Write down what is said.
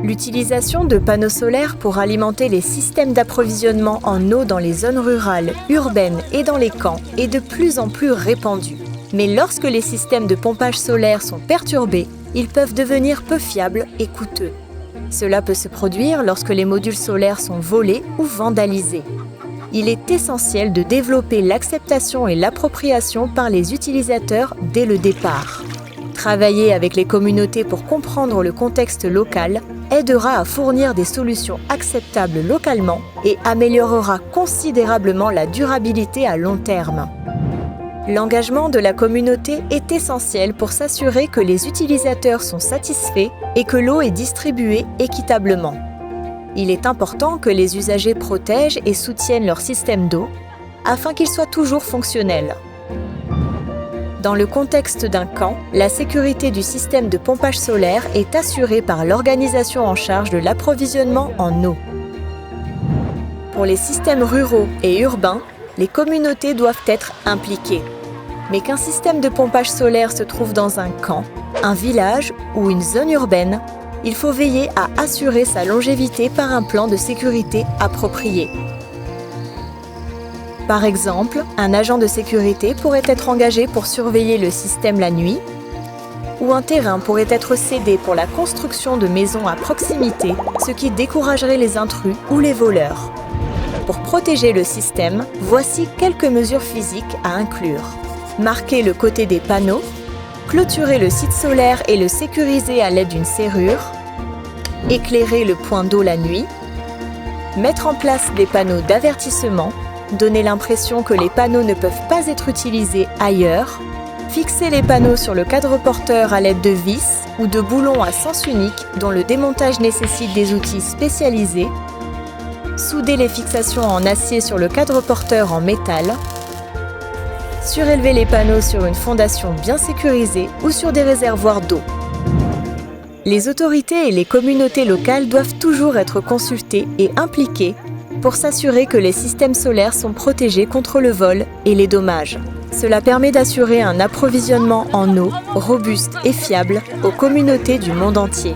L'utilisation de panneaux solaires pour alimenter les systèmes d'approvisionnement en eau dans les zones rurales, urbaines et dans les camps est de plus en plus répandue. Mais lorsque les systèmes de pompage solaire sont perturbés, ils peuvent devenir peu fiables et coûteux. Cela peut se produire lorsque les modules solaires sont volés ou vandalisés. Il est essentiel de développer l'acceptation et l'appropriation par les utilisateurs dès le départ. Travailler avec les communautés pour comprendre le contexte local aidera à fournir des solutions acceptables localement et améliorera considérablement la durabilité à long terme. L'engagement de la communauté est essentiel pour s'assurer que les utilisateurs sont satisfaits et que l'eau est distribuée équitablement. Il est important que les usagers protègent et soutiennent leur système d'eau afin qu'il soit toujours fonctionnel. Dans le contexte d'un camp, la sécurité du système de pompage solaire est assurée par l'organisation en charge de l'approvisionnement en eau. Pour les systèmes ruraux et urbains, les communautés doivent être impliquées. Mais qu'un système de pompage solaire se trouve dans un camp, un village ou une zone urbaine, il faut veiller à assurer sa longévité par un plan de sécurité approprié. Par exemple, un agent de sécurité pourrait être engagé pour surveiller le système la nuit, ou un terrain pourrait être cédé pour la construction de maisons à proximité, ce qui découragerait les intrus ou les voleurs. Pour protéger le système, voici quelques mesures physiques à inclure. Marquer le côté des panneaux, clôturer le site solaire et le sécuriser à l'aide d'une serrure, éclairer le point d'eau la nuit, mettre en place des panneaux d'avertissement, donner l'impression que les panneaux ne peuvent pas être utilisés ailleurs, fixer les panneaux sur le cadre porteur à l'aide de vis ou de boulons à sens unique dont le démontage nécessite des outils spécialisés, souder les fixations en acier sur le cadre porteur en métal, surélever les panneaux sur une fondation bien sécurisée ou sur des réservoirs d'eau. Les autorités et les communautés locales doivent toujours être consultées et impliquées pour s'assurer que les systèmes solaires sont protégés contre le vol et les dommages. Cela permet d'assurer un approvisionnement en eau robuste et fiable aux communautés du monde entier.